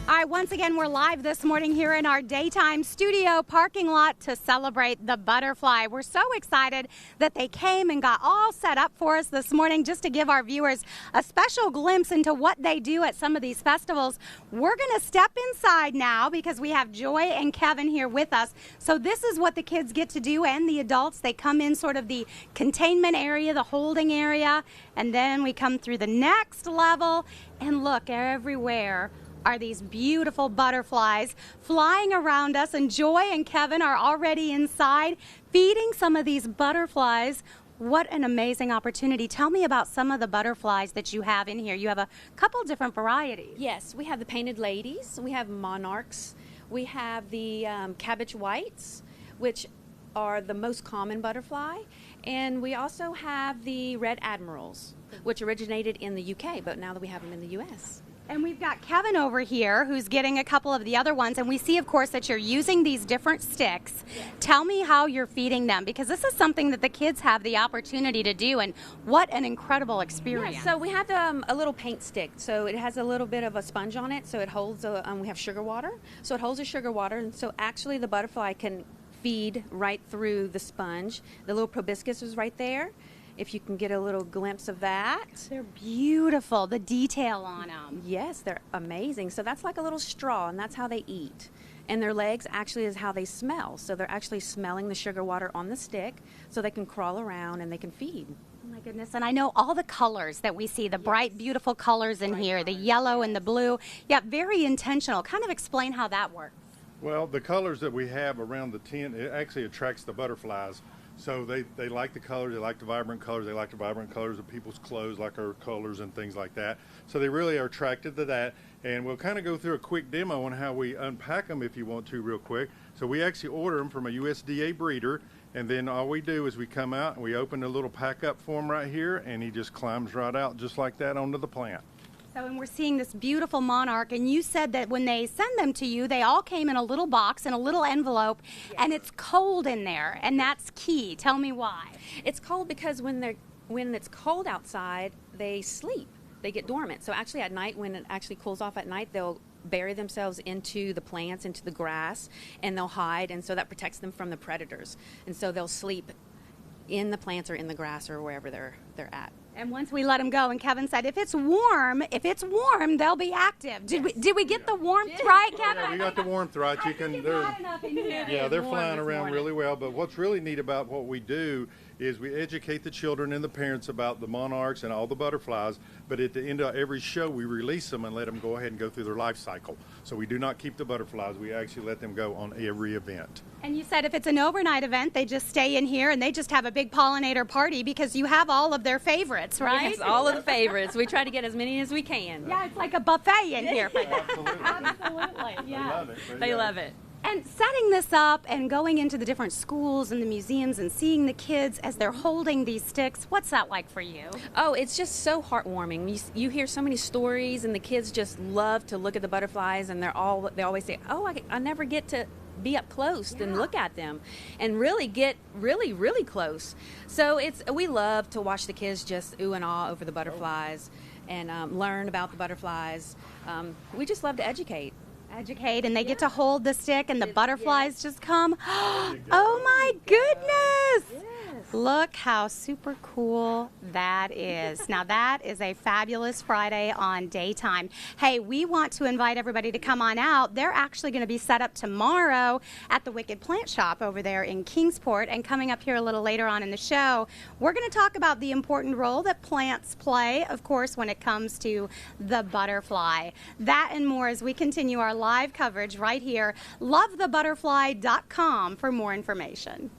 All right, once again, we're live this morning here in our daytime studio parking lot to celebrate the butterfly. We're so excited that they came and got all set up for us this morning just to give our viewers a special glimpse into what they do at some of these festivals. We're going to step inside now because we have Joy and Kevin here with us. So this is what the kids get to do and the adults. They come in sort of the containment area, the holding area, and then we come through the next level and look everywhere are these beautiful butterflies flying around us, and Joy and Kevin are already inside feeding some of these butterflies. What an amazing opportunity. Tell me about some of the butterflies that you have in here. You have a couple different varieties. Yes, we have the painted ladies, we have monarchs, we have the cabbage whites, which are the most common butterfly, and we also have the red admirals, which originated in the UK, but now that we have them in the US. And we've got Kevin over here who's getting a couple of the other ones, and we see, of course, that you're using these different sticks. Tell me how you're feeding them, because this is something that the kids have the opportunity to do, and what an incredible experience. Yeah, so we have a little paint stick, so it has a little bit of a sponge on it, so it holds, we have sugar water, so it holds the sugar water, and so actually the butterfly can feed right through the sponge. The little proboscis is right there. If you can get a little glimpse of that. They're beautiful, the detail on them. Yes, they're amazing. So that's like a little straw, and that's how they eat. And their legs actually is how they smell. So they're actually smelling the sugar water on the stick, so they can crawl around and they can feed. Oh my goodness, and I know all the colors that we see, the bright, beautiful colors in here, the yellow and the blue. Yeah, very intentional. Kind of explain how that works. Well, the colors that we have around the tent, it actually attracts the butterflies. So they like the colors, they like the vibrant colors, they like the vibrant colors of people's clothes, like our colors and things like that. So they really are attracted to that. And we'll kind of go through a quick demo on how we unpack them if you want to real quick. So we actually order them from a USDA breeder, and then all we do is we come out and we open the little pack up for him right here, and he just climbs right out just like that onto the plant. So, and we're seeing this beautiful monarch, and you said that when they send them to you, they all came in a little box, in a little envelope, and it's cold in there, and that's key. Tell me why. It's cold because when it's cold outside, they sleep. They get dormant. So actually at night, when it actually cools off at night, they'll bury themselves into the plants, into the grass, and they'll hide, and so that protects them from the predators. And so they'll sleep in the plants or in the grass or wherever they're at. And once we let them go, and Kevin said, if it's warm, they'll be active. Did we get the warmth right, Kevin? Yeah, we got the warmth right. You can. They're flying around really well. But what's really neat about what we do is we educate the children and the parents about the monarchs and all the butterflies. But at the end of every show, we release them and let them go ahead and go through their life cycle. So we do not keep the butterflies. We actually let them go on every event. And you said if it's an overnight event, they just stay in here and they just have a big pollinator party because you have all of their favorites, right? Yes, all of the favorites. We try to get as many as we can. Yeah, it's like a buffet in here. Absolutely. Absolutely. Yeah. They love it. And setting this up and going into the different schools and the museums and seeing the kids as they're holding these sticks, what's that like for you? Oh, it's just so heartwarming. You hear so many stories, and the kids just love to look at the butterflies, and they always say, oh, I never get to be up close and look at them and really get really close. So we love to watch the kids just ooh and ah over the butterflies and learn about the butterflies. We just love to educate, and they get to hold the stick and the butterflies just come. Oh my goodness. Look how super cool that is. Now that is a fabulous Friday on Daytime. Hey, we want to invite everybody to come on out. They're actually going to be set up tomorrow at the Wicked Plant Shop over there in Kingsport, and coming up here a little later on in the show, we're going to talk about the important role that plants play, of course, when it comes to the butterfly. That and more as we continue our live coverage right here. LoveTheButterfly.com for more information.